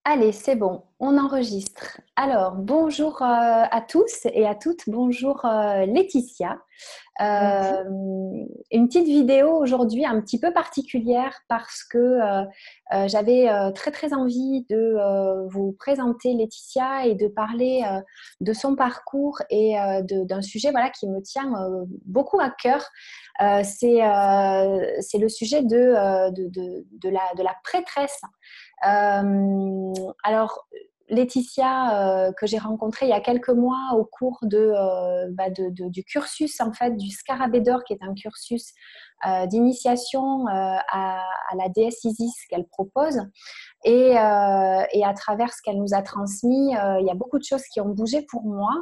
Allez, c'est bon, on enregistre. Alors, bonjour à tous et à toutes. Bonjour Laetitia. Bonjour. Euh, une petite vidéo aujourd'hui un petit peu particulière parce que j'avais très très envie de vous présenter Laetitia et de parler de son parcours et d'un sujet voilà, qui me tient beaucoup à cœur. C'est le sujet de la prêtresse. Alors, Laetitia, que j'ai rencontrée il y a quelques mois au cours du cursus en fait du Scarabée d'Or, qui est un cursus d'initiation à la déesse Isis qu'elle propose. Et à travers ce qu'elle nous a transmis, il y a beaucoup de choses qui ont bougé pour moi.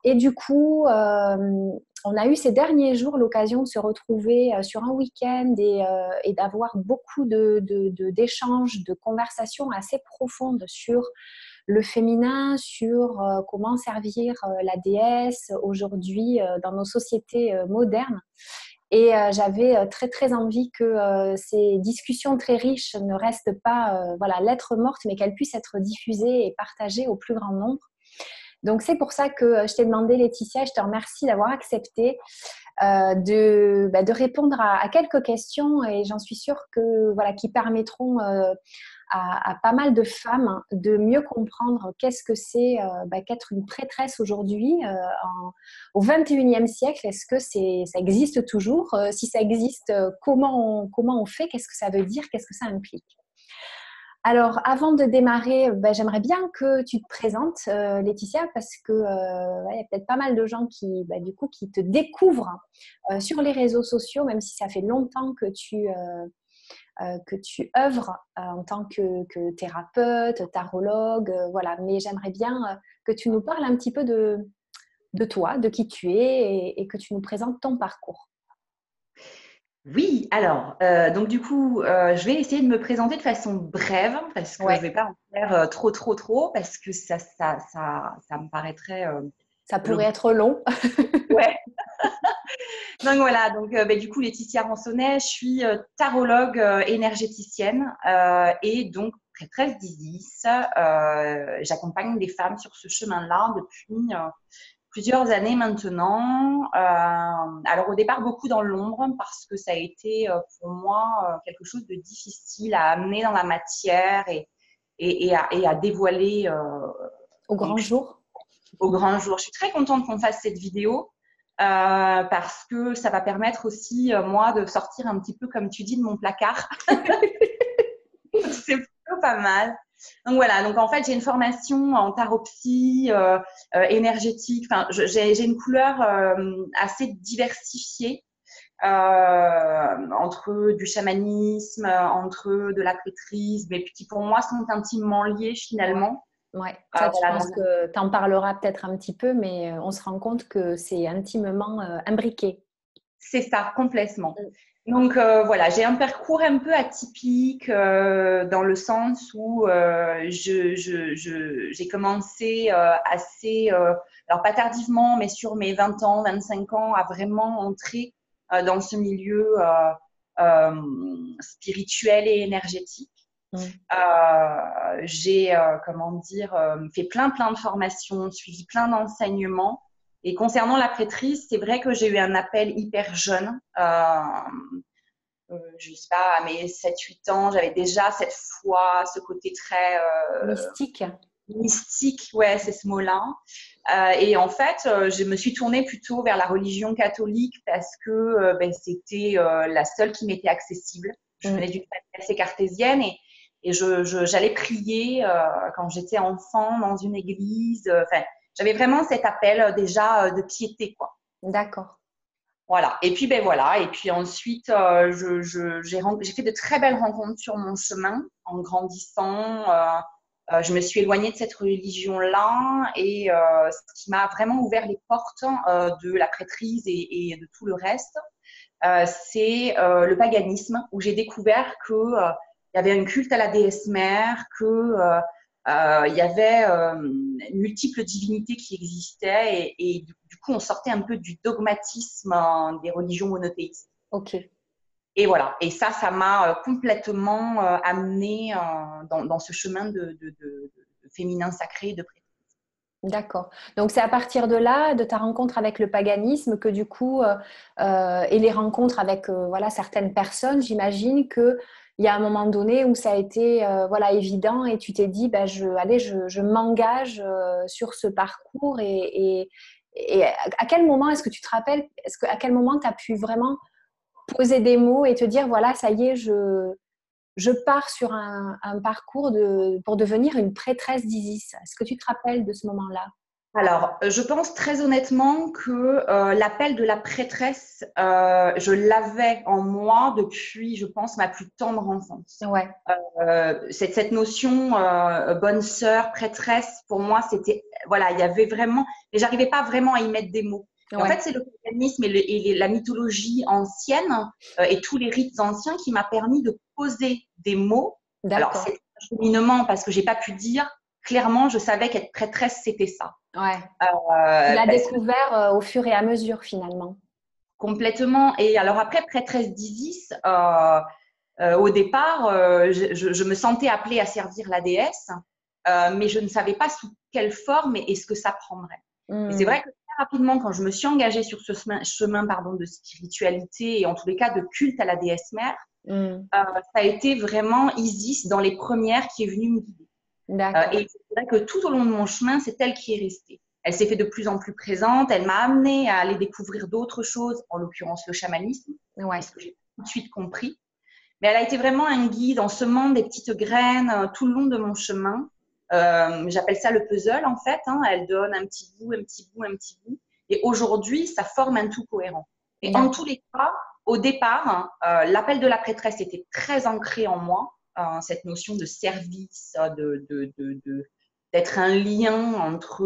Et du coup, on a eu ces derniers jours l'occasion de se retrouver sur un week-end et d'avoir beaucoup d'échanges, de conversations assez profondes sur le féminin, sur comment servir la déesse aujourd'hui dans nos sociétés modernes. Et j'avais très très envie que ces discussions très riches ne restent pas voilà, lettres mortes, mais qu'elles puissent être diffusées et partagées au plus grand nombre. Donc c'est pour ça que je t'ai demandé, Laetitia, et je te remercie d'avoir accepté de répondre à quelques questions, et j'en suis sûre que voilà, qui permettront à pas mal de femmes de mieux comprendre qu'est-ce que c'est qu'être une prêtresse aujourd'hui au 21e siècle. Est-ce que ça existe toujours? Si ça existe, comment on fait? Qu'est-ce que ça veut dire? Qu'est-ce que ça implique? Alors, avant de démarrer, j'aimerais bien que tu te présentes, Laetitia, parce que ouais, y a peut-être pas mal de gens du coup, qui te découvrent sur les réseaux sociaux, même si ça fait longtemps que tu œuvres en tant que thérapeute, tarologue, voilà. Mais j'aimerais bien que tu nous parles un petit peu de toi, de qui tu es, et que tu nous présentes ton parcours. Oui, alors, donc du coup, je vais essayer de me présenter de façon brève parce que je Ouais, vais pas en faire trop parce que ça me paraîtrait ça pourrait long. être long. Ouais. Donc voilà, donc du coup, Laetitia Ransonnet, je suis tarologue énergéticienne et donc prêtresse d'Isis. J'accompagne des femmes sur ce chemin-là depuis plusieurs années maintenant. Alors au départ, beaucoup dans l'ombre parce que ça a été pour moi quelque chose de difficile à amener dans la matière et à dévoiler Au donc, grand jour. au grand jour. Je suis très contente qu'on fasse cette vidéo parce que ça va permettre aussi, moi, de sortir un petit peu, comme tu dis, de mon placard. C'est plutôt pas mal. Donc voilà, donc en fait j'ai une formation en taropsie énergétique. Enfin, j'ai une couleur assez diversifiée entre du chamanisme, entre de la prêtrise, mais qui pour moi sont intimement liés Ouais. finalement. Ouais, ça, je Voilà, pense que tu en parleras peut-être un petit peu, mais on se rend compte que c'est intimement imbriqué. c'est ça complètement. Mm. Donc voilà, j'ai un parcours un peu atypique dans le sens où j'ai commencé assez, alors pas tardivement, mais sur mes 20 ans, 25 ans, à vraiment entrer dans ce milieu spirituel et énergétique. Mm. J'ai, comment dire, fait plein de formations, suivi plein d'enseignements. Et concernant la prêtrise, c'est vrai que j'ai eu un appel hyper jeune. Je sais pas, à mes 7-8 ans, j'avais déjà cette foi, ce côté très Mystique. mystique, ouais, c'est ce mot-là. Et en fait, je me suis tournée plutôt vers la religion catholique parce que c'était la seule qui m'était accessible. Je venais Mm. d'une famille assez cartésienne et j'allais prier quand j'étais enfant dans une église. Enfin, j'avais vraiment cet appel déjà de piété, quoi. D'accord. Voilà. Et puis ben voilà. Et puis ensuite, j'ai fait de très belles rencontres sur mon chemin en grandissant. Je me suis éloignée de cette religion-là et ce qui m'a vraiment ouvert les portes de la prêtrise et de tout le reste, c'est le paganisme où j'ai découvert que il y avait un culte à la déesse mère, que il y avait multiples divinités qui existaient et du coup on sortait un peu du dogmatisme des religions monothéistes. Ok. Et voilà. Et ça m'a complètement amenée dans ce chemin de féminin sacré, de prêtrise. D'accord. Donc, c'est à partir de là, de ta rencontre avec le paganisme, que du coup, et les rencontres avec voilà, certaines personnes, j'imagine qu'il y a un moment donné où ça a été voilà, évident et tu t'es dit, bah, allez, je m'engage sur ce parcours. Et à quel moment est-ce que tu te rappelles, à quel moment tu as pu vraiment poser des mots et te dire, voilà, ça y est, je pars sur un parcours pour devenir une prêtresse d'Isis. Est-ce que tu te rappelles de ce moment-là? Alors, je pense très honnêtement que l'appel de la prêtresse, je l'avais en moi depuis, je pense, ma plus tendre enfance. Ouais. Cette notion bonne sœur, prêtresse, pour moi, c'était, voilà, il y avait vraiment, mais j'arrivais pas vraiment à y mettre des mots. Et en Ouais. fait, c'est le paganisme et la mythologie ancienne et tous les rites anciens qui m'a permis de poser des mots. Alors, D'accord. c'est un cheminement parce que j'ai pas pu dire clairement, je savais qu'être prêtresse, c'était ça. Ouais. Tu l'as Parce que découvert au fur et à mesure finalement. complètement. Et alors après, prêtresse d'Isis, au départ, je me sentais appelée à servir la déesse, mais je ne savais pas sous quelle forme et ce que ça prendrait. Et c'est Hmm. vrai que très rapidement, quand je me suis engagée sur ce chemin pardon, de spiritualité et en tous les cas de culte à la déesse mère, Hmm. ça a été vraiment Isis dans les premières qui est venue me guider. D'accord. Et c'est vrai que tout au long de mon chemin, c'est elle qui est restée. Elle s'est fait de plus en plus présente. Elle m'a amenée à aller découvrir d'autres choses, en l'occurrence le chamanisme, Ouais. et ce que j'ai tout de suite compris. Mais elle a été vraiment un guide en semant des petites graines tout le long de mon chemin. J'appelle ça le puzzle en fait. Hein. Elle donne un petit bout, un petit bout, un petit bout. Et aujourd'hui, ça forme un tout cohérent. Et en tous D'accord. les cas, au départ, l'appel de la prêtresse était très ancré en moi. Cette notion de service, d'être un lien entre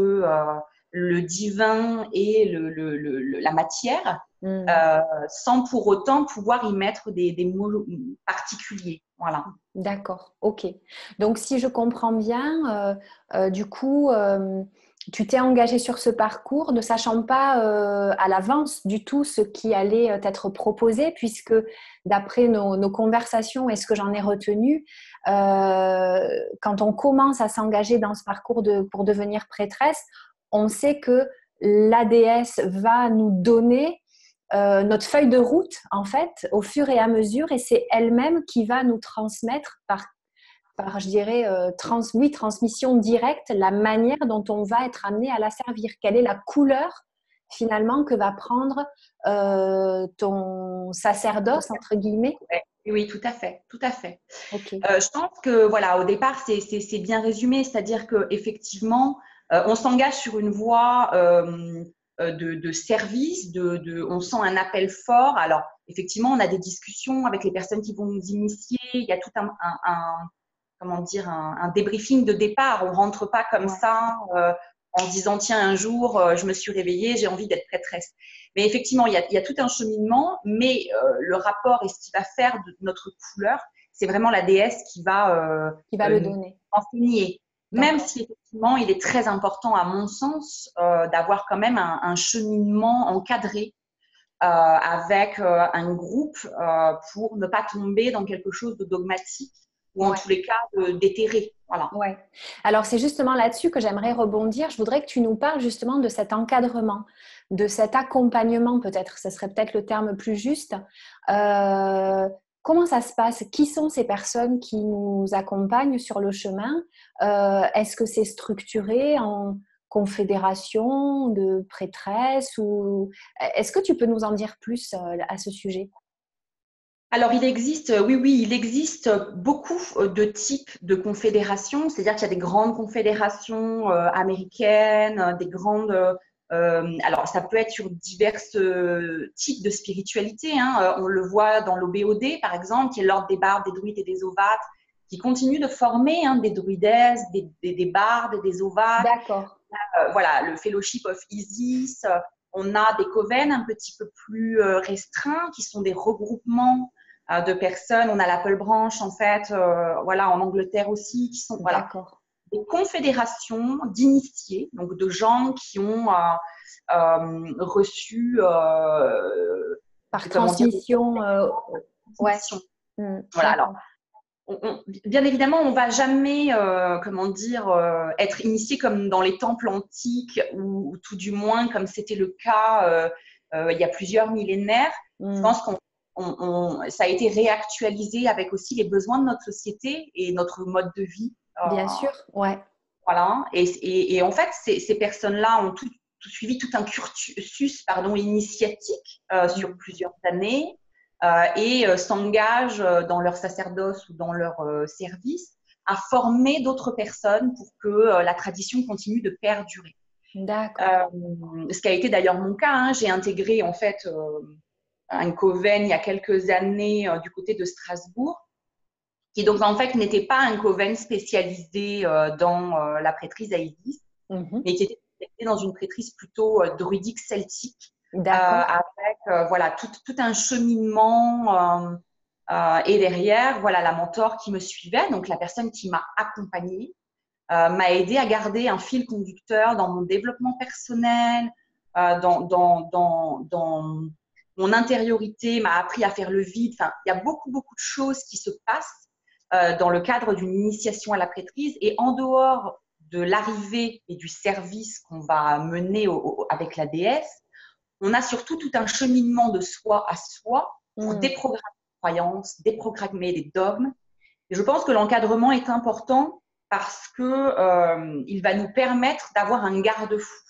le divin et la matière Hmm. sans pour autant pouvoir y mettre des mots particuliers. Voilà. D'accord. Ok. Donc si je comprends bien, du coup, tu t'es engagée sur ce parcours ne sachant pas à l'avance du tout ce qui allait t'être proposé, puisque d'après nos conversations et ce que j'en ai retenu, quand on commence à s'engager dans ce parcours pour devenir prêtresse, on sait que la déesse va nous donner notre feuille de route, en fait, au fur et à mesure, et c'est elle-même qui va nous transmettre je dirais, transmission directe, la manière dont on va être amené à la servir. Quelle est la couleur, finalement, que va prendre ton sacerdoce, entre guillemets? Ouais. Oui, tout à fait, tout à fait. Ok. Je pense que voilà, au départ, c'est bien résumé, c'est-à-dire que effectivement, on s'engage sur une voie de service, on sent un appel fort. Alors, effectivement, on a des discussions avec les personnes qui vont nous initier. Il y a tout comment dire, un débriefing de départ. On rentre pas comme Ouais. ça en disant tiens un jour je me suis réveillée, j'ai envie d'être prêtresse. Mais effectivement, il y a tout un cheminement, mais le rapport et ce qui va faire de notre couleur, c'est vraiment la déesse qui va Qui va le nous donner. enseigner. Même D'accord. si effectivement, il est très important, à mon sens, d'avoir quand même un cheminement encadré avec un groupe pour ne pas tomber dans quelque chose de dogmatique ou en Ouais. tous les cas d'éthéré. Voilà. Ouais. Alors, c'est justement là-dessus que j'aimerais rebondir. Je voudrais que tu nous parles justement de cet encadrement, de cet accompagnement, peut-être, ce serait peut-être le terme plus juste. Comment ça se passe? Qui sont ces personnes qui nous accompagnent sur le chemin? Est-ce que c'est structuré en confédération de prêtresses ou est-ce que tu peux nous en dire plus à ce sujet? Alors, il existe, oui, oui, il existe beaucoup de types de confédérations, c'est-à-dire qu'il y a des grandes confédérations américaines, des grandes. Alors, ça peut être sur divers types de spiritualité. Hein. On le voit dans l'OBOD, par exemple, qui est l'ordre des bardes, des druides et des ovates, qui continue de former hein, des druidesses, des bardes, des ovates. D'accord. Voilà, le Fellowship of Isis. On a des coven un petit peu plus restreints, qui sont des regroupements de personnes. On a l'Apple Branch, en fait, voilà, en Angleterre aussi, qui sont voilà, D'accord. des confédérations d'initiés, donc de gens qui ont reçu, Par comment dire, transmission Ouais. transmission. Voilà, alors, bien évidemment, on ne va jamais, être initié comme dans les temples antiques ou tout du moins comme c'était le cas il y a plusieurs millénaires. Je pense ça a été réactualisé avec aussi les besoins de notre société et notre mode de vie. Bien sûr, ouais. Voilà. Et en fait, ces personnes-là ont suivi tout un cursus initiatique sur plusieurs années et s'engagent dans leur sacerdoce ou dans leur service à former d'autres personnes pour que la tradition continue de perdurer. D'accord. Ce qui a été d'ailleurs mon cas. Hein. J'ai intégré en fait un coven il y a quelques années du côté de Strasbourg, qui donc en fait n'était pas un coven spécialisé dans la prêtrise à Isis, mais qui était spécialisé dans une prêtrise plutôt druidique celtique, avec voilà tout un cheminement et derrière voilà la mentor qui me suivait, donc la personne qui m'a accompagnée, m'a aidé à garder un fil conducteur dans mon développement personnel, dans mon intériorité, m'a appris à faire le vide. Enfin, il y a beaucoup de choses qui se passent dans le cadre d'une initiation à la prêtrise et en dehors de l'arrivée et du service qu'on va mener avec la déesse, on a surtout tout un cheminement de soi à soi pour déprogrammer les croyances, déprogrammer les dogmes. Et je pense que l'encadrement est important parce que il va nous permettre d'avoir un garde-fou,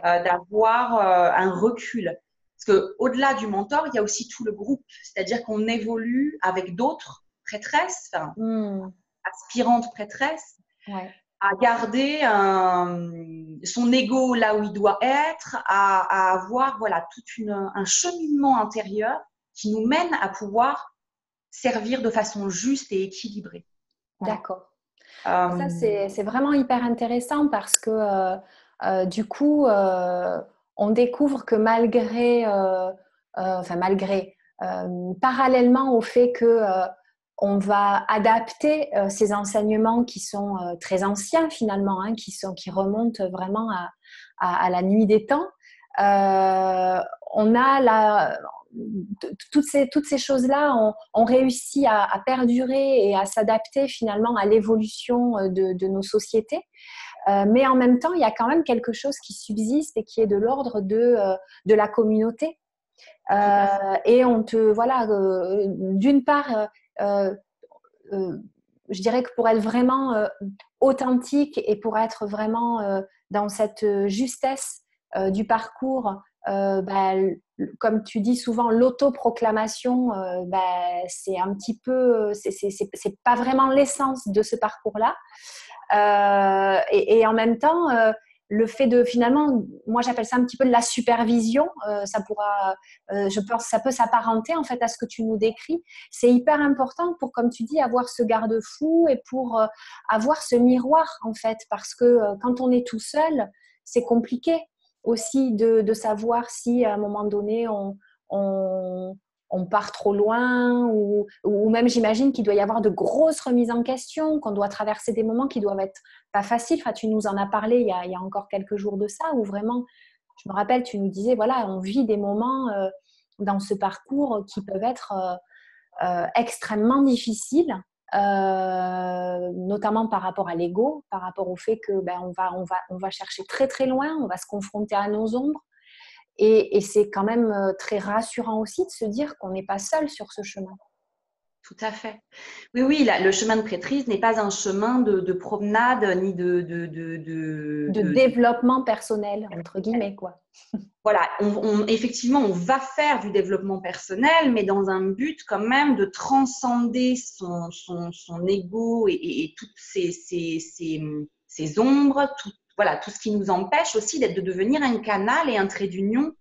d'avoir un recul. Parce qu'au-delà du mentor, il y a aussi tout le groupe. C'est-à-dire qu'on évolue avec d'autres prêtresses, aspirantes prêtresses, à garder son ego là où il doit être, à avoir voilà, un cheminement intérieur qui nous mène à pouvoir servir de façon juste et équilibrée. D'accord. Ça, c'est vraiment hyper intéressant parce que du coup, on découvre que parallèlement au fait que on va adapter ces enseignements qui sont très anciens finalement, hein, qui remontent vraiment à la nuit des temps, on a toutes ces choses-là ont réussi à perdurer et à s'adapter finalement à l'évolution de nos sociétés. Mais en même temps, il y a quand même quelque chose qui subsiste et qui est de l'ordre de la communauté. Et d'une part, je dirais que pour être vraiment authentique et pour être vraiment dans cette justesse du parcours, comme tu dis souvent, l'autoproclamation, c'est un petit peu, c'est pas vraiment l'essence de ce parcours-là. Et en même temps, le fait de finalement, moi j'appelle ça un petit peu de la supervision, je pense que ça peut s'apparenter en fait à ce que tu nous décris. C'est hyper important pour, comme tu dis, avoir ce garde-fou et pour avoir ce miroir en fait, parce que quand on est tout seul, c'est compliqué aussi de savoir si à un moment donné on part trop loin ou même j'imagine qu'il doit y avoir de grosses remises en question, qu'on doit traverser des moments qui doivent être pas faciles. Enfin, tu nous en as parlé il y a encore quelques jours de ça, où vraiment, je me rappelle, tu nous disais, voilà, on vit des moments dans ce parcours qui peuvent être extrêmement difficiles, notamment par rapport à l'ego, par rapport au fait que on va chercher très très loin, on va se confronter à nos ombres. Et c'est quand même très rassurant aussi de se dire qu'on n'est pas seul sur ce chemin. Tout à fait. Oui, le chemin de prêtrise n'est pas un chemin de promenade ni de développement personnel, entre guillemets, quoi. Voilà, effectivement, on va faire du développement personnel, mais dans un but quand même de transcender son ego et toutes ses ombres, tout ce qui nous empêche aussi de devenir un canal et un trait d'union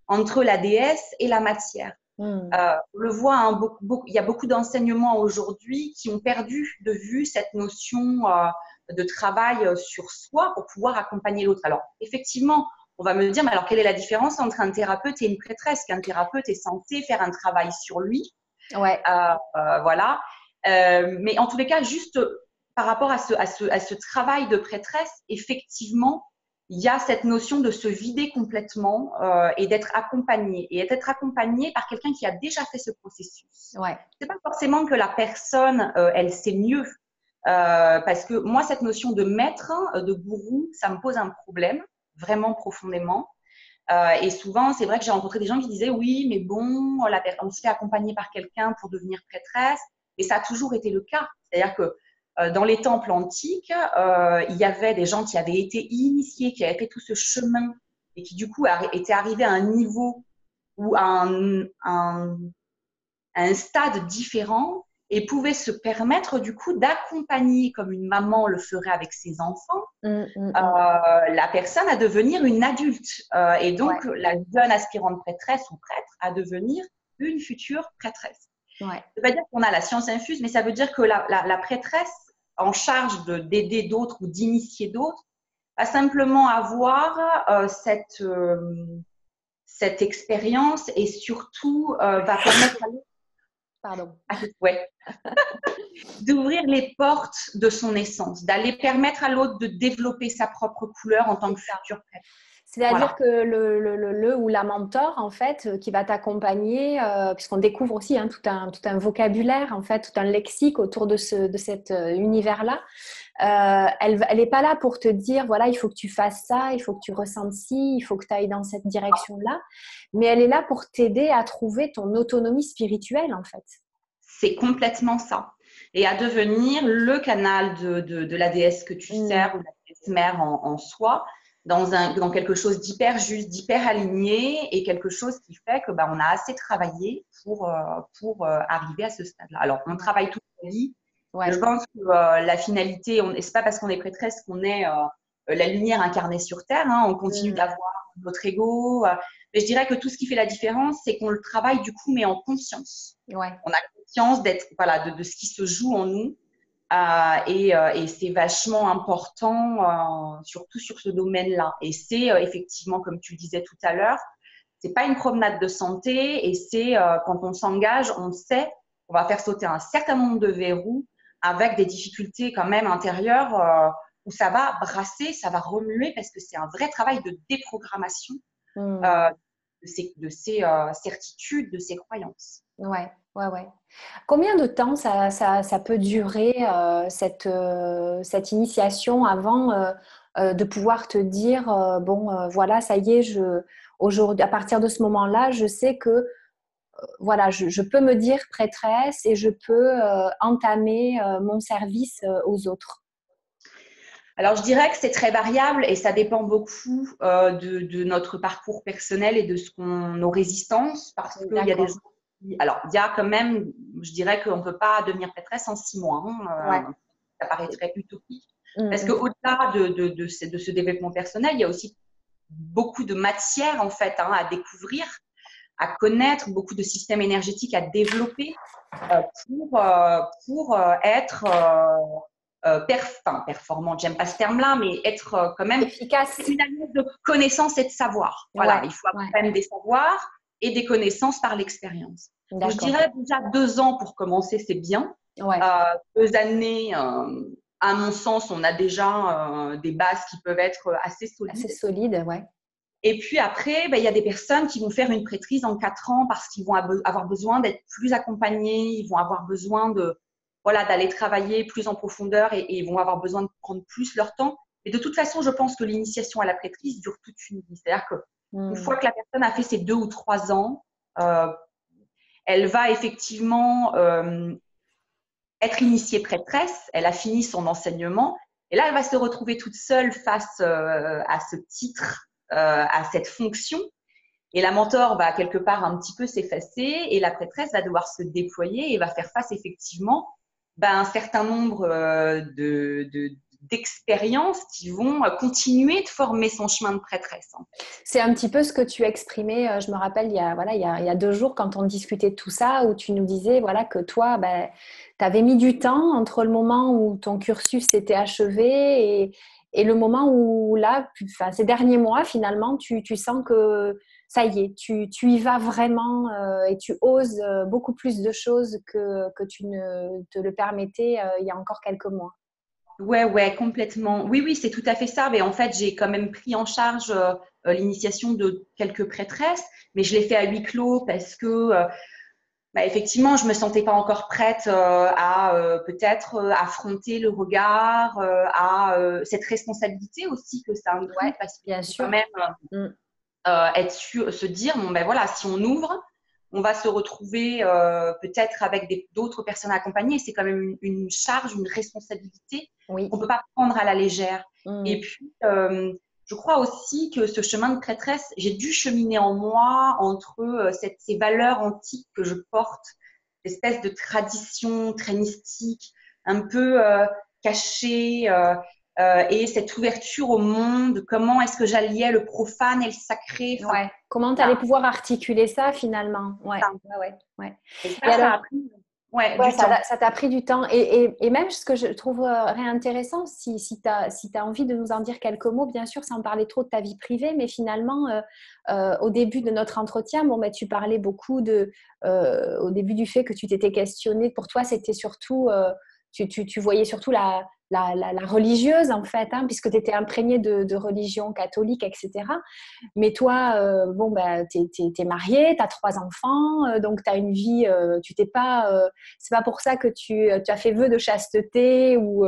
entre la déesse et la matière. On le voit, hein, il y a beaucoup d'enseignements aujourd'hui qui ont perdu de vue cette notion de travail sur soi pour pouvoir accompagner l'autre. Alors, effectivement, on va me dire, mais alors quelle est la différence entre un thérapeute et une prêtresse? Qu'un thérapeute est censé faire un travail sur lui. Ouais. Voilà. Mais en tous les cas, juste par rapport à ce travail de prêtresse, effectivement, il y a cette notion de se vider complètement et d'être accompagné. Et d'être accompagné par quelqu'un qui a déjà fait ce processus. Ouais. C'est pas forcément que la personne, elle sait mieux. Parce que moi, cette notion de maître, de gourou, ça me pose un problème, vraiment profondément. Et souvent, c'est vrai que j'ai rencontré des gens qui disaient oui, mais bon, on se fait accompagner par quelqu'un pour devenir prêtresse. Et ça a toujours été le cas. C'est-à-dire que dans les temples antiques, il y avait des gens qui avaient été initiés, qui avaient fait tout ce chemin et qui du coup étaient arrivés à un niveau ou à un stade différent et pouvaient se permettre du coup d'accompagner, comme une maman le ferait avec ses enfants, la personne à devenir une adulte. Et donc, la jeune aspirante prêtresse ou prêtre à devenir une future prêtresse. Ouais. Ça ne veut pas dire qu'on a la science infuse, mais ça veut dire que la prêtresse en charge d'aider d'autres ou d'initier d'autres va simplement avoir cette expérience et surtout va permettre à l'autre d'ouvrir les portes de son essence, d'aller permettre à l'autre de développer sa propre couleur en tant que futur prêtre. C'est-à-dire que le ou la mentor, en fait, qui va t'accompagner, puisqu'on découvre aussi tout un vocabulaire, en fait, tout un lexique autour de cet univers-là, elle n'est pas là pour te dire, voilà, il faut que tu fasses ça, il faut que tu ressentes ci, il faut que tu ailles dans cette direction-là, mais elle est là pour t'aider à trouver ton autonomie spirituelle, en fait. C'est complètement ça. Et à devenir le canal de la déesse que tu sers ou de la déesse mère en soi, dans quelque chose d'hyper juste, d'hyper aligné et quelque chose qui fait que on a assez travaillé pour arriver à ce stade-là. Alors, on travaille toute la vie. Ouais. Je pense que la finalité, c'est pas parce qu'on est prêtresse qu'on est la lumière incarnée sur Terre. Hein, on continue d'avoir notre ego. Mais je dirais que tout ce qui fait la différence, c'est qu'on le travaille du coup, mais en conscience. Ouais. On a conscience d'être, de ce qui se joue en nous. Et c'est vachement important, surtout sur ce domaine-là. Et c'est effectivement, comme tu le disais tout à l'heure, c'est pas une promenade de santé. Et c'est quand on s'engage, on sait qu'on va faire sauter un certain nombre de verrous avec des difficultés quand même intérieures où ça va brasser, ça va remuer parce que c'est un vrai travail de déprogrammation de ces certitudes, de ces croyances. Ouais. Combien de temps ça peut durer cette initiation avant de pouvoir te dire voilà, ça y est, aujourd'hui, à partir de ce moment-là, je sais que voilà, je peux me dire prêtresse et je peux entamer mon service aux autres. Alors, je dirais que c'est très variable et ça dépend beaucoup de notre parcours personnel et de nos résistances parce qu'il y a des gens alors, il y a quand même, je dirais qu'on ne peut pas devenir prêtresse en 6 mois. Ça paraîtrait utopique. Parce qu'au-delà de ce développement personnel, il y a aussi beaucoup de matière en fait à découvrir, à connaître, beaucoup de systèmes énergétiques à développer pour être performante. J'aime pas ce terme-là, mais être quand même efficace. Une alliance de connaissances et de savoir. Voilà, il faut avoir quand même des savoirs et des connaissances par l'expérience. Donc, je dirais déjà 2 ans pour commencer, c'est bien. 2 années, à mon sens, on a déjà des bases qui peuvent être assez solides. Assez solides, ouais. Et puis après, il y a des personnes qui vont faire une prêtrise en 4 ans parce qu'ils vont avoir besoin d'être plus accompagnés, ils vont avoir besoin d'aller travailler plus en profondeur et ils vont avoir besoin de prendre plus leur temps. Et de toute façon, je pense que l'initiation à la prêtrise dure toute une vie. C'est-à-dire qu'une fois que la personne a fait ses 2 ou 3 ans, elle va effectivement être initiée prêtresse, elle a fini son enseignement, et là, elle va se retrouver toute seule face à ce titre, à cette fonction. Et la mentor va quelque part un petit peu s'effacer et la prêtresse va devoir se déployer et va faire face effectivement à un certain nombre d'expériences qui vont continuer de former son chemin de prêtresse. En fait. C'est un petit peu ce que tu exprimais, je me rappelle, il y a 2 jours quand on discutait de tout ça, où tu nous disais que toi, tu avais mis du temps entre le moment où ton cursus s'était achevé et le moment où là, ces derniers mois, finalement, tu sens que ça y est, tu y vas vraiment et tu oses beaucoup plus de choses que tu ne te le permettais il y a encore quelques mois. Ouais, complètement. Oui, oui, c'est tout à fait ça. Mais en fait, j'ai quand même pris en charge l'initiation de quelques prêtresses, mais je l'ai fait à huis clos parce que bah, effectivement, je me sentais pas encore prête à peut-être affronter le regard, à cette responsabilité aussi que ça Ouais, inclut, parce qu'il bien faut quand sûr. même Mm. être sûr, se dire, bon ben voilà, si on ouvre, on va se retrouver peut-être avec d'autres personnes accompagnées. C'est quand même une charge, une responsabilité Oui. qu'on peut pas prendre à la légère. Et Mm. puis, je crois aussi que ce chemin de prêtresse, j'ai dû cheminer en moi entre ces valeurs antiques que je porte, l'espèce de tradition très mystique, un peu cachée, et cette ouverture au monde, comment est-ce que j'alliais le profane et le sacré. Enfin, Ouais. Comment tu allais voilà. pouvoir articuler ça finalement? Ouais, ouais, ouais, ouais. Et Et ça alors, a pris ouais, du temps. ça t'a pris du temps. Et même ce que je trouverais intéressant, si tu as, si t'as envie de nous en dire quelques mots, bien sûr, sans parler trop de ta vie privée, mais finalement, au début de notre entretien, bon, bah, tu parlais beaucoup au début du fait que tu t'étais questionnée. Pour toi, c'était surtout, tu voyais surtout la religieuse, en fait, hein, puisque tu étais imprégnée de religion catholique, etc. Mais toi, bon, bah, t'es mariée, tu as 3 enfants, donc tu as une vie, tu t'es pas, c'est pas pour ça que tu as fait vœu de chasteté ou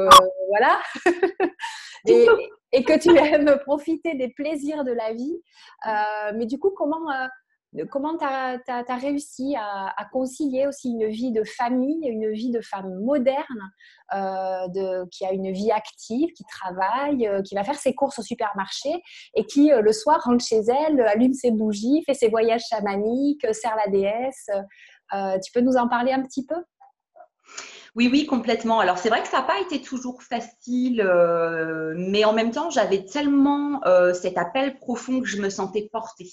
voilà, Du tout. et que tu aimes profiter des plaisirs de la vie. Mais du coup, comment tu as réussi à concilier aussi une vie de famille, une vie de femme moderne, qui a une vie active, qui travaille, qui va faire ses courses au supermarché et qui, le soir, rentre chez elle, allume ses bougies, fait ses voyages chamaniques, sert la déesse. Tu peux nous en parler un petit peu? Oui, oui, complètement. Alors, c'est vrai que ça n'a pas été toujours facile, mais en même temps, j'avais tellement cet appel profond que je me sentais portée.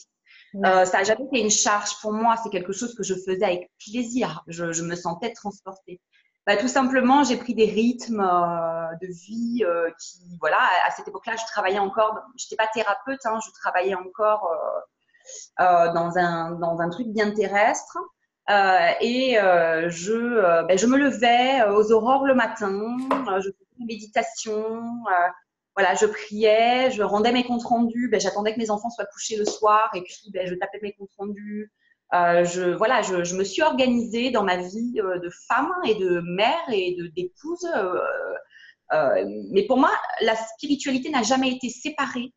Ouais. Ça n'a jamais été une charge pour moi, c'est quelque chose que je faisais avec plaisir. Je me sentais transportée. Bah, tout simplement, j'ai pris des rythmes de vie qui, voilà, à cette époque-là, je travaillais encore, je n'étais pas thérapeute, hein, je travaillais encore dans un truc bien terrestre. Je me levais aux aurores le matin, je faisais une méditation, voilà, je priais, je rendais mes comptes rendus, j'attendais que mes enfants soient couchés le soir et puis je tapais mes comptes rendus. Je me suis organisée dans ma vie de femme et de mère et d'épouse. Mais pour moi, la spiritualité n'a jamais été séparée.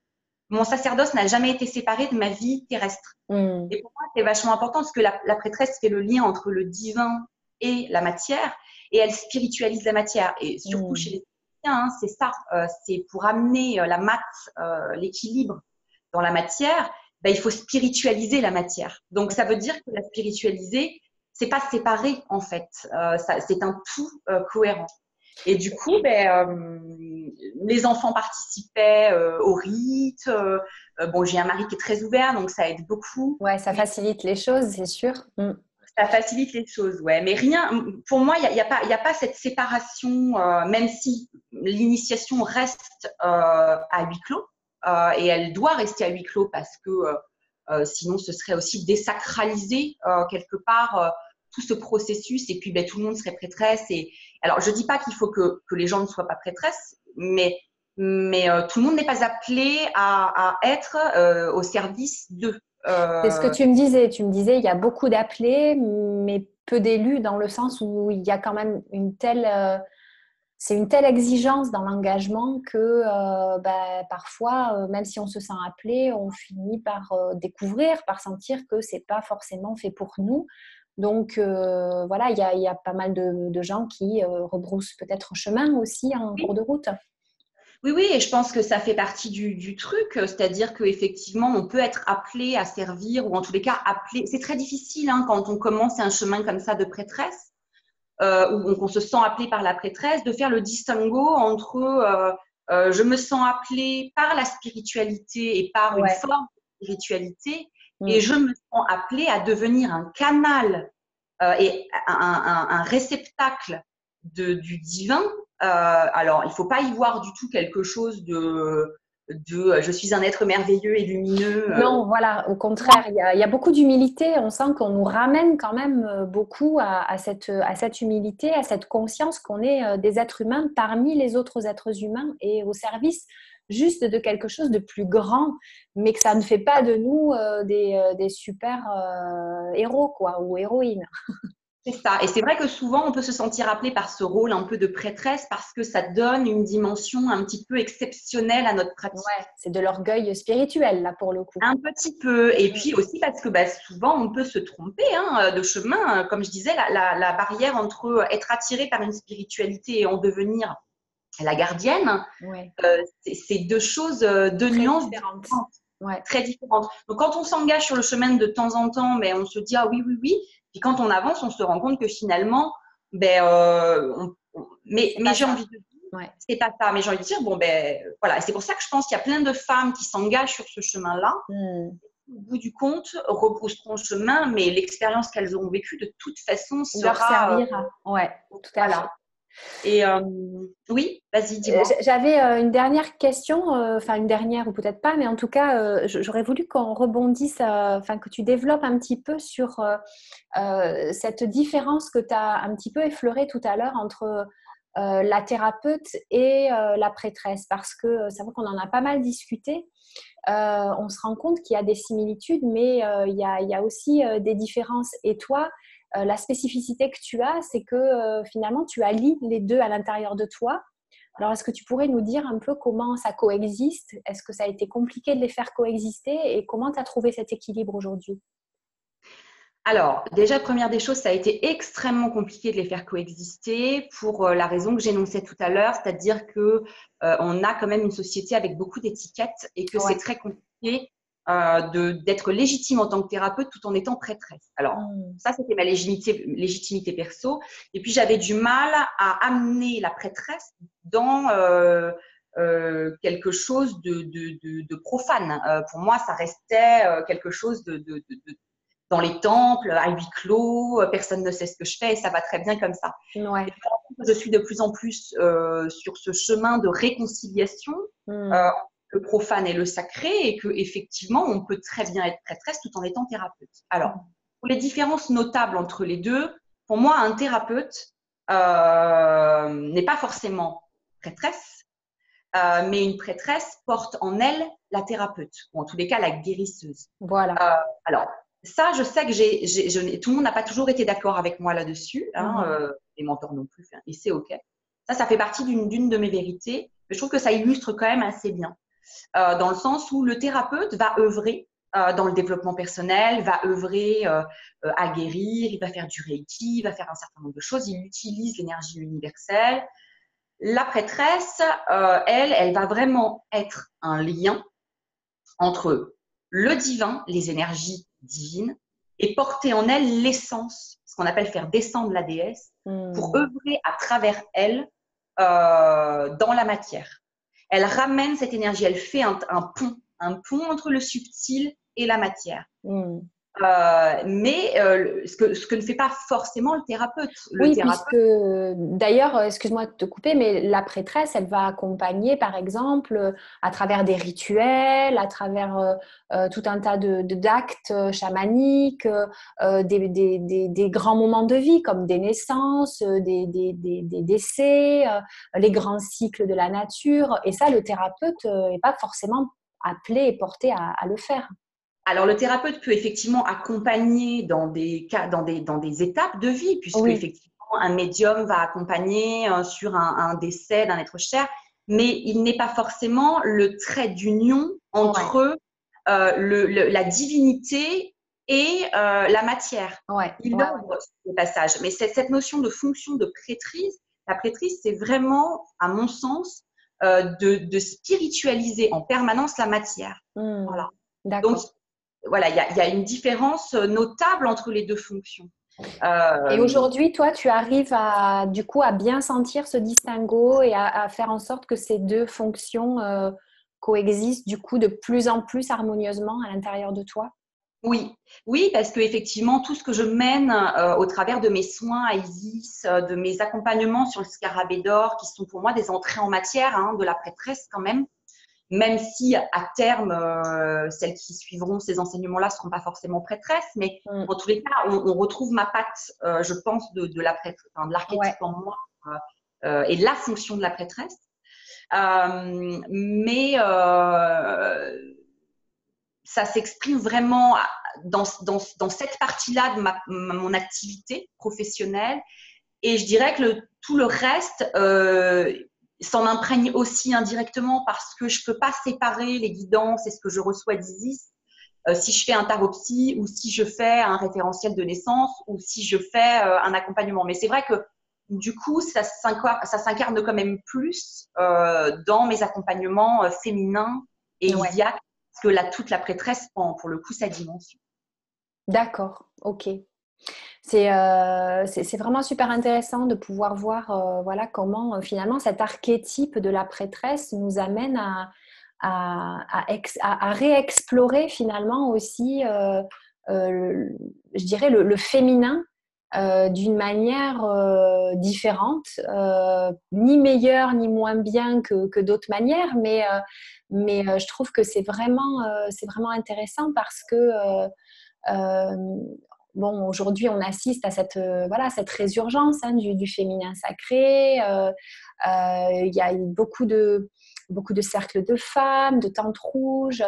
Mon sacerdoce n'a jamais été séparé de ma vie terrestre. Mm. Et pour moi, c'est vachement important parce que la prêtresse fait le lien entre le divin et la matière et elle spiritualise la matière. Et surtout chez Mm. les chrétiens, hein, c'est ça. C'est pour amener la mat, l'équilibre dans la matière, il faut spiritualiser la matière. Donc, ça veut dire que la spiritualiser, c'est pas séparé en fait. C'est un tout cohérent. Et du coup, les enfants participaient au rite. Bon, j'ai un mari qui est très ouvert, donc ça aide beaucoup. Ouais, ça Mais facilite les choses, c'est sûr. Mm. ça facilite les choses, ouais. Mais rien, pour moi, il y a pas cette séparation, même si l'initiation reste à huis clos, et elle doit rester à huis clos parce que sinon, ce serait aussi désacraliser quelque part tout ce processus et puis tout le monde serait prêtresse. Et alors, je dis pas qu'il faut que les gens ne soient pas prêtresses, mais tout le monde n'est pas appelé à être au service d'eux. C'est ce que tu me disais. Tu me disais, il y a beaucoup d'appelés, mais peu d'élus dans le sens où il y a quand même c'est une telle exigence dans l'engagement que parfois, même si on se sent appelé, on finit par découvrir, par sentir que c'est pas forcément fait pour nous. Donc voilà, il y a pas mal de gens qui rebroussent peut-être chemin aussi en cours de route. Oui, oui, et je pense que ça fait partie du truc, c'est-à-dire qu'effectivement, on peut être appelé à servir, ou en tous les cas appelé. C'est très difficile hein, quand on commence un chemin comme ça de prêtresse, où on se sent appelé par la prêtresse, de faire le distinguo entre je me sens appelé par la spiritualité et par une Ouais. forme de spiritualité, et Mm. je me sens appelé à devenir un canal et un réceptacle du divin. Alors, il ne faut pas y voir du tout quelque chose je suis un être merveilleux et lumineux. Non, voilà, au contraire, il y a beaucoup d'humilité. On sent qu'on nous ramène quand même beaucoup à cette humilité, à cette conscience qu'on est des êtres humains parmi les autres êtres humains et au service juste de quelque chose de plus grand, mais que ça ne fait pas de nous des super héros, quoi, ou héroïnes. C'est ça. Et c'est vrai que souvent, on peut se sentir appelé par ce rôle un peu de prêtresse parce que ça donne une dimension un petit peu exceptionnelle à notre pratique. Ouais, c'est de l'orgueil spirituel, là, pour le coup. Un petit peu. Et puis aussi parce que souvent, on peut se tromper de chemin. Comme je disais, la barrière entre être attiré par une spiritualité et en devenir la gardienne, Ouais. c'est deux choses, deux nuances différentes. Ouais. très différentes. Donc, quand on s'engage sur le chemin de temps en temps, mais on se dit ah oui, oui, oui. Puis quand on avance, on se rend compte que finalement, mais j'ai envie de dire, c'est pas ça. Mais j'ai envie de dire, voilà. Et c'est pour ça que je pense qu'il y a plein de femmes qui s'engagent sur ce chemin-là. Au bout du compte, repousseront le chemin, mais l'expérience qu'elles auront vécue, de toute façon, leur sera… servira. Ouais, tout à fait. Et oui, vas-y, dis-moi. J'avais une dernière question, enfin une dernière ou peut-être pas, mais en tout cas, j'aurais voulu qu'on rebondisse, enfin que tu développes un petit peu sur cette différence que tu as un petit peu effleurée tout à l'heure entre la thérapeute et la prêtresse, parce que c'est vrai qu'on en a pas mal discuté. On se rend compte qu'il y a des similitudes, mais il y a aussi des différences. Et toi, la spécificité que tu as, c'est que finalement, tu allies les deux à l'intérieur de toi. Alors, est-ce que tu pourrais nous dire un peu comment ça coexiste? Est-ce que ça a été compliqué de les faire coexister et comment tu as trouvé cet équilibre aujourd'hui? Alors, déjà, première des choses, ça a été extrêmement compliqué de les faire coexister pour la raison que j'énonçais tout à l'heure, c'est-à-dire que on a quand même une société avec beaucoup d'étiquettes et que c'est très compliqué d'être légitime en tant que thérapeute tout en étant prêtresse. Alors, ça, c'était ma légitimité perso. Et puis, j'avais du mal à amener la prêtresse dans quelque chose de profane. Pour moi, ça restait quelque chose dans les temples, à huis clos, personne ne sait ce que je fais et ça va très bien comme ça. Ouais. Je suis de plus en plus sur ce chemin de réconciliation entre le profane et le sacré et qu'effectivement, on peut très bien être prêtresse tout en étant thérapeute. Alors, pour les différences notables entre les deux, pour moi, un thérapeute n'est pas forcément prêtresse, mais une prêtresse porte en elle la thérapeute, ou en tous les cas la guérisseuse. Voilà. Alors, ça, je sais que tout le monde n'a pas toujours été d'accord avec moi là-dessus, les mentors non plus, et c'est OK. Ça fait partie d'une de mes vérités, mais je trouve que ça illustre quand même assez bien, dans le sens où le thérapeute va œuvrer dans le développement personnel, va œuvrer à guérir, il va faire du Reiki, il va faire un certain nombre de choses, il utilise l'énergie universelle. La prêtresse, elle va vraiment être un lien entre le divin, les énergies divines, et porter en elle l'essence, ce qu'on appelle faire descendre la déesse, pour œuvrer à travers elle dans la matière. Elle ramène cette énergie, elle fait un pont entre le subtil et la matière. Mais ce que ne fait pas forcément le thérapeute. Puisque d'ailleurs, excuse-moi de te couper, mais la prêtresse, elle va accompagner, par exemple, à travers des rituels, à travers tout un tas d'actes chamaniques, des grands moments de vie, comme des naissances, des décès, les grands cycles de la nature. Et ça, le thérapeute n'est pas forcément appelé et porté à le faire. Alors, le thérapeute peut effectivement accompagner dans des étapes de vie, puisque effectivement, un médium va accompagner sur un décès d'un être cher, mais il n'est pas forcément le trait d'union entre la divinité et la matière. Il ouvre ce passage. Mais cette notion de fonction de prêtrise, la prêtrise, c'est vraiment, à mon sens, de spiritualiser en permanence la matière. Voilà. D'accord. Donc, voilà, il y a une différence notable entre les deux fonctions. Et aujourd'hui, toi, tu arrives à bien sentir ce distinguo et à faire en sorte que ces deux fonctions coexistent du coup de plus en plus harmonieusement à l'intérieur de toi? Oui, parce que effectivement, tout ce que je mène au travers de mes soins à Isis, de mes accompagnements sur le scarabée d'or, qui sont pour moi des entrées en matière, de la prêtresse quand même, même si à terme, celles qui suivront ces enseignements-là ne seront pas forcément prêtresses, mais en tous les cas, on retrouve ma patte, je pense, de la prêtresse, de l'archétype en moi et de la fonction de la prêtresse. Mais ça s'exprime vraiment dans cette partie-là de mon activité professionnelle. Et je dirais que tout le reste s'en imprègne aussi indirectement parce que je ne peux pas séparer les guidances et ce que je reçois d'Isis si je fais un taropsy ou si je fais un référentiel de naissance ou si je fais un accompagnement. Mais c'est vrai que du coup, ça s'incarne quand même plus dans mes accompagnements féminins et iliaques que toute la prêtresse prend pour le coup sa dimension. D'accord, ok. C'est vraiment super intéressant de pouvoir voir voilà, comment finalement cet archétype de la prêtresse nous amène à réexplorer finalement aussi, je dirais, le féminin d'une manière différente, ni meilleure ni moins bien que d'autres manières, mais je trouve que c'est vraiment intéressant parce que bon, aujourd'hui, on assiste à voilà, cette résurgence du féminin sacré. Il y a beaucoup de cercles de femmes, de tentes rouges.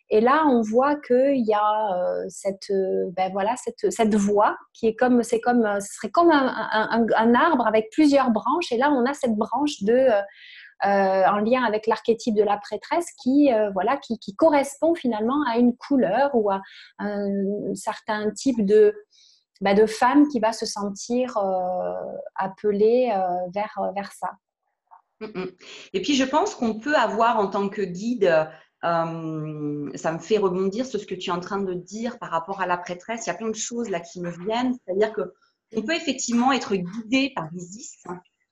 Et là, on voit qu'il y a voilà, cette voie qui est ce serait comme un arbre avec plusieurs branches. Et là, on a cette branche en lien avec l'archétype de la prêtresse voilà, qui correspond finalement à une couleur ou à un certain type de femme qui va se sentir appelée vers ça. Et puis, je pense qu'on peut avoir en tant que guide, ça me fait rebondir sur ce que tu es en train de dire par rapport à la prêtresse. Il y a plein de choses là qui me viennent. C'est-à-dire qu'on peut effectivement être guidé par Isis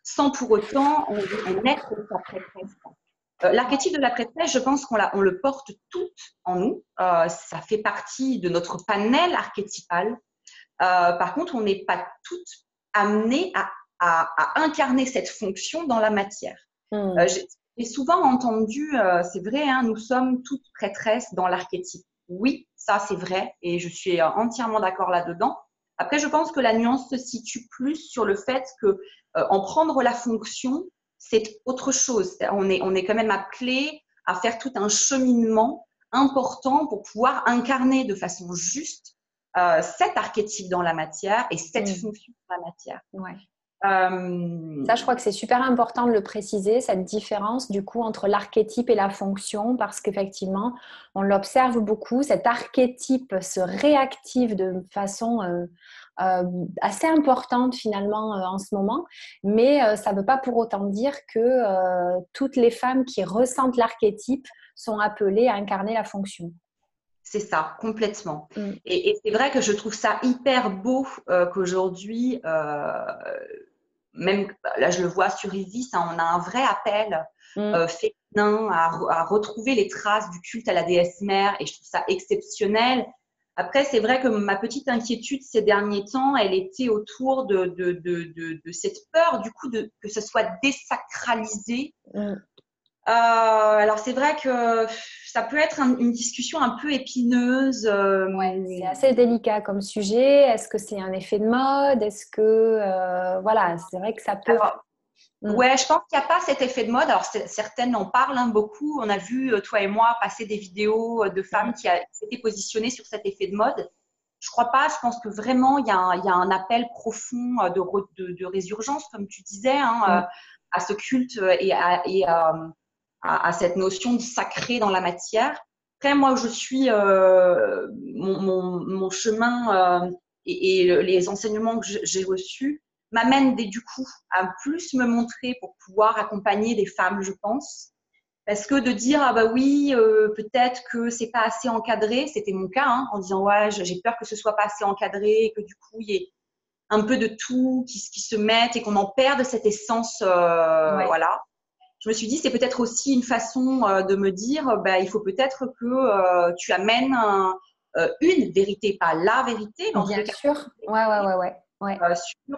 sans pour autant en être sa prêtresse. L'archétype de la prêtresse, je pense qu'on le porte toutes en nous. Ça fait partie de notre panel archétypal. Par contre, on n'est pas toutes amenées à incarner cette fonction dans la matière. J'ai souvent entendu, c'est vrai, hein, nous sommes toutes prêtresses dans l'archétype. Oui, ça c'est vrai et je suis entièrement d'accord là-dedans. Après, je pense que la nuance se situe plus sur le fait que en prendre la fonction, c'est autre chose. On est quand même appelé à faire tout un cheminement important pour pouvoir incarner de façon juste cet archétype dans la matière et cette fonction dans la matière. Ouais. Ça, je crois que c'est super important de le préciser, cette différence du coup entre l'archétype et la fonction, parce qu'effectivement, on l'observe beaucoup, cet archétype se réactive de façon assez importante finalement en ce moment, mais ça ne veut pas pour autant dire que toutes les femmes qui ressentent l'archétype sont appelées à incarner la fonction. C'est ça, complètement. Et c'est vrai que je trouve ça hyper beau qu'aujourd'hui, même là je le vois sur Isis, hein, on a un vrai appel féminin à retrouver les traces du culte à la déesse mère et je trouve ça exceptionnel. Après, c'est vrai que ma petite inquiétude ces derniers temps, elle était autour de cette peur du coup que ce soit désacralisé. Alors, c'est vrai que ça peut être une discussion un peu épineuse. Ouais, c'est assez délicat comme sujet. Est-ce que c'est un effet de mode? Est-ce que… voilà, c'est vrai que ça peut… Alors, ouais, je pense qu'il n'y a pas cet effet de mode. Alors, certaines en parlent beaucoup. On a vu, toi et moi, passer des vidéos de femmes qui s'étaient positionnées sur cet effet de mode. Je ne crois pas. Je pense que vraiment, il y a un appel profond de résurgence, comme tu disais, hein, à ce culte et à cette notion de sacré dans la matière. Après, moi, je suis mon chemin et les enseignements que j'ai reçus m'amènent du coup à plus me montrer pour pouvoir accompagner des femmes, je pense. Parce que de dire, ah bah oui, peut-être que c'est pas assez encadré, c'était mon cas, hein, en disant, ouais, j'ai peur que ce soit pas assez encadré, et que du coup, il y ait un peu de tout qui se mette et qu'on en perde cette essence, voilà. Je me suis dit, c'est peut-être aussi une façon de me dire, il faut peut-être que tu amènes une vérité, pas la vérité. Bien sûr, ouais. Sur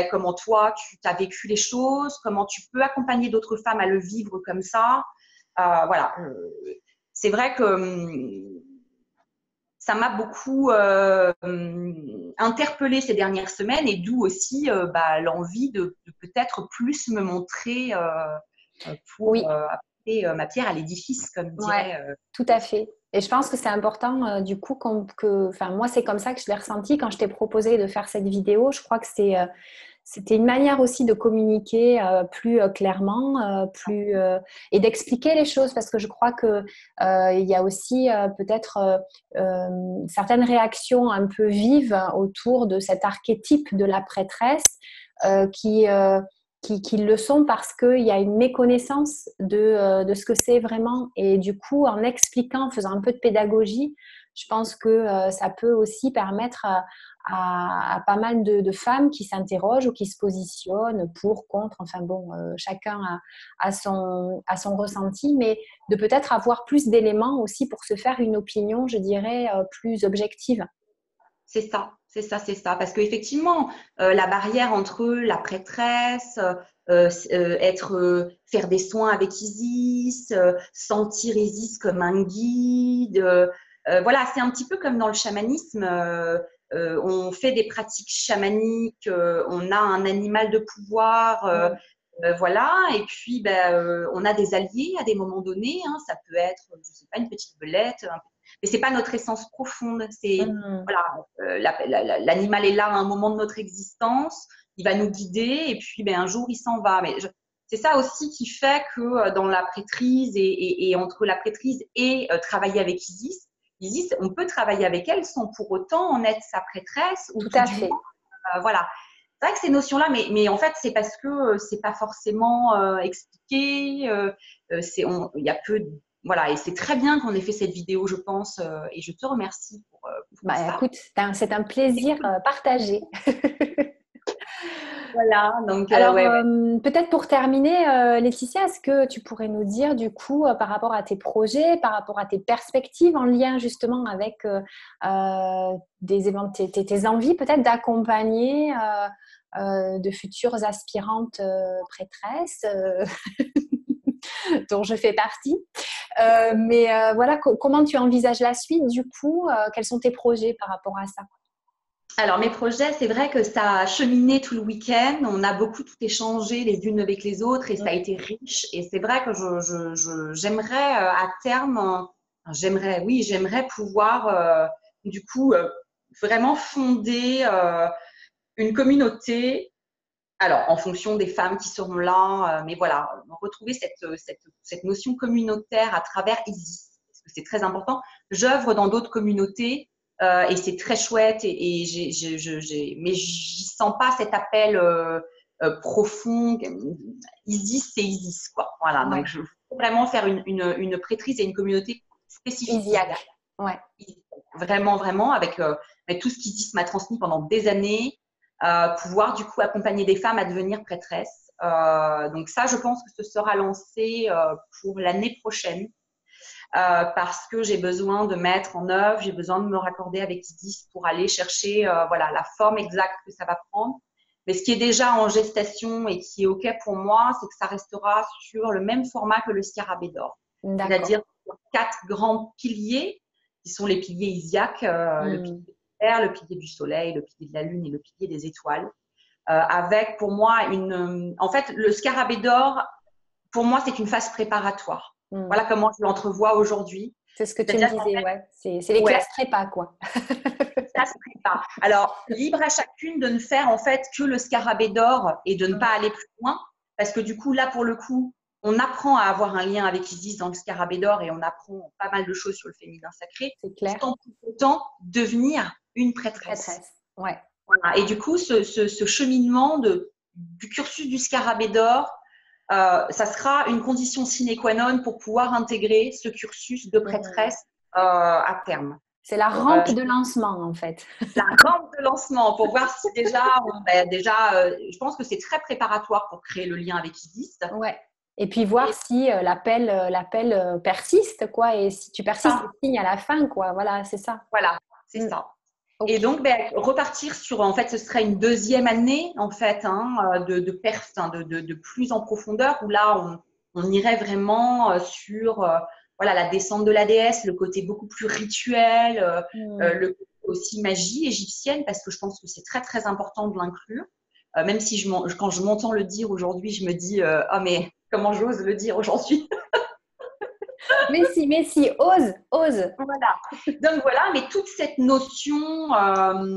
comment toi, tu as vécu les choses, comment tu peux accompagner d'autres femmes à le vivre comme ça. Voilà. C'est vrai que ça m'a beaucoup interpellée ces dernières semaines et d'où aussi l'envie de peut-être plus me montrer pour Oui. apporter ma pierre à l'édifice, comme Ouais, dirait. tout à fait. Et je pense que c'est important, du coup, enfin, moi, c'est comme ça que je l'ai ressenti quand je t'ai proposé de faire cette vidéo. Je crois que c'était une manière aussi de communiquer plus clairement, et d'expliquer les choses, parce que je crois que il y a aussi peut-être certaines réactions un peu vives autour de cet archétype de la prêtresse qui le sont parce qu'il y a une méconnaissance de ce que c'est vraiment. Et du coup, en expliquant, en faisant un peu de pédagogie, je pense que ça peut aussi permettre à pas mal de femmes qui s'interrogent ou qui se positionnent pour, contre, enfin bon, chacun a son ressenti, mais de peut-être avoir plus d'éléments aussi pour se faire une opinion, je dirais, plus objective. C'est ça, c'est ça, c'est ça. Parce qu'effectivement, la barrière entre la prêtresse, faire des soins avec Isis, sentir Isis comme un guide, voilà, c'est un petit peu comme dans le chamanisme. On fait des pratiques chamaniques, on a un animal de pouvoir, voilà, et puis on a des alliés à des moments donnés. Hein, ça peut être, je sais pas, une petite belette, mais c'est pas notre essence profonde. C'est voilà, l'animal est là à un moment de notre existence, il va nous guider et puis un jour il s'en va. Mais c'est ça aussi qui fait que dans la prêtrise et entre la prêtrise et travailler avec Isis, on peut travailler avec elle sans pour autant en être sa prêtresse ou Tout tout à du fait. moins, voilà. C'est vrai que ces notions-là, mais en fait, c'est parce que c'est pas forcément expliqué. Il y a peu, voilà, et c'est très bien qu'on ait fait cette vidéo, je pense, et je te remercie pour Bah, ça. écoute, c'est un plaisir partagé. Voilà, donc Alors, ouais, ouais. peut-être pour terminer, Laetitia, est-ce que tu pourrais nous dire du coup par rapport à tes projets, par rapport à tes perspectives en lien justement avec tes envies peut-être d'accompagner de futures aspirantes prêtresses dont je fais partie. Mais voilà, comment tu envisages la suite du coup quels sont tes projets par rapport à ça? Alors, mes projets, c'est vrai que ça a cheminé tout le week-end. On a beaucoup tout échangé les unes avec les autres et ça a été riche. Et c'est vrai que j'aimerais à terme, j'aimerais pouvoir du coup vraiment fonder une communauté. Alors, en fonction des femmes qui seront là, mais voilà, retrouver cette notion communautaire à travers Isis, parce que c'est très important. J'œuvre dans d'autres communautés et c'est très chouette, mais j'y sens pas cet appel profond. Isis, c'est Isis, quoi. Voilà, Ouais, donc je veux vraiment faire une prêtrise et une communauté spécifique Isiac. Isiaque. Ouais. Vraiment, vraiment, avec tout ce qu'Isis m'a transmis pendant des années, pouvoir du coup accompagner des femmes à devenir prêtresses. Donc ça, je pense que ce sera lancé pour l'année prochaine. Parce que j'ai besoin de mettre en œuvre, j'ai besoin de me raccorder avec Isis pour aller chercher voilà, la forme exacte que ça va prendre. Mais ce qui est déjà en gestation et qui est OK pour moi, c'est que ça restera sur le même format que le scarabée d'or. D'accord. C'est-à-dire sur 4 grands piliers, qui sont les piliers isiaques, le pilier Hmm. de terre, le pilier du soleil, le pilier de la lune et le pilier des étoiles. Avec pour moi en fait, le scarabée d'or, pour moi, c'est une phase préparatoire. Hmm. Voilà comment je l'entrevois aujourd'hui. C'est ce que tu me C'est-à-dire qu'en disais, fait, ouais. C'est les ouais, classes prépa, quoi. ça se prépare. Alors, libre à chacune de ne faire en fait que le scarabée d'or et de ne pas aller plus loin. Parce que du coup, là, pour le coup, on apprend à avoir un lien avec Isis dans le scarabée d'or et on apprend pas mal de choses sur le féminin sacré, C'est clair. sans pour autant devenir une prêtresse. Prêtresse. Ouais. Voilà. Et du coup, ce cheminement du cursus du scarabée d'or, ça sera une condition sine qua non pour pouvoir intégrer ce cursus de Hmm. prêtresse à terme. C'est la rampe de lancement, en fait. La rampe de lancement pour voir si déjà, je pense que c'est très préparatoire pour créer le lien avec Isis. Ouais. Et puis voir Et si l'appel persiste, quoi. Et si tu persistes, ça, le signe à la fin, quoi. Voilà, c'est ça. voilà, c'est Hmm. ça. Et Ok. donc, repartir sur, en fait, ce serait une deuxième année, en fait, hein, de perf, hein, de plus en profondeur, où là, on irait vraiment sur voilà, la descente de la déesse, le côté beaucoup plus rituel, le côté aussi magie égyptienne, parce que je pense que c'est très, très important de l'inclure. Même si quand je m'entends le dire aujourd'hui, je me dis ah mais comment j'ose le dire aujourd'hui. Mais si, ose, ose. Voilà. Donc voilà, mais toute cette notion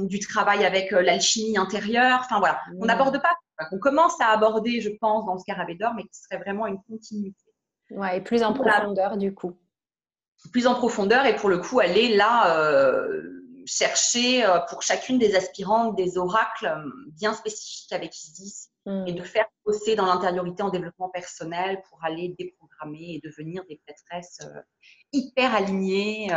du travail avec l'alchimie intérieure, enfin voilà, on n'aborde pas, on commence à aborder, je pense, dans le Scarabée d'or, mais qui serait vraiment une continuité. Ouais, et plus en Voilà, profondeur du coup. plus en profondeur et pour le coup, aller là chercher pour chacune des aspirantes des oracles bien spécifiques avec Isis et de faire bosser dans l'intériorité en développement personnel pour aller déprogrammer et devenir des prêtresses hyper alignées,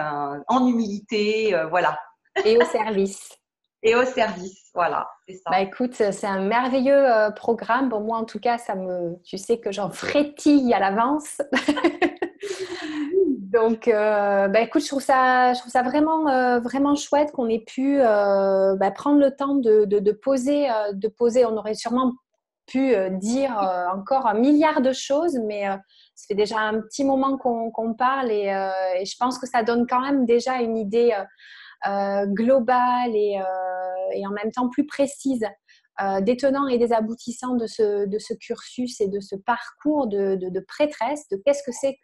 en humilité, voilà. Et au service. Et au service, voilà, c'est ça. Bah écoute, c'est un merveilleux programme. Bon, moi, en tout cas, tu sais que j'en frétille à l'avance. Donc, bah écoute, je trouve ça vraiment, vraiment chouette qu'on ait pu prendre le temps de poser. On aurait sûrement pu dire encore un milliard de choses, mais ça fait déjà un petit moment qu'on parle et je pense que ça donne quand même déjà une idée globale et en même temps plus précise des tenants et des aboutissants de ce cursus et de ce parcours de prêtresse, de qu'est-ce que c'est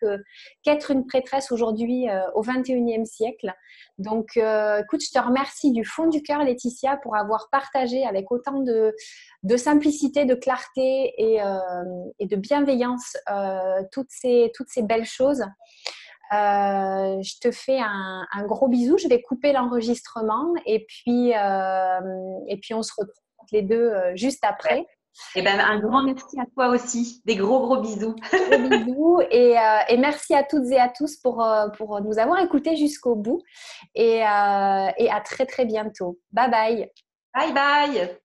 qu'être une prêtresse aujourd'hui au XXIe siècle. Donc, écoute, je te remercie du fond du cœur, Laetitia, pour avoir partagé avec autant de simplicité, de clarté et de bienveillance toutes ces belles choses. Je te fais un gros bisou. Je vais couper l'enregistrement et puis on se retrouve toutes les deux juste après. Ouais. Et ben, un grand merci à toi aussi. Des gros bisous. Gros bisous et merci à toutes et à tous pour nous avoir écoutés jusqu'au bout et à très très bientôt. Bye bye. Bye bye.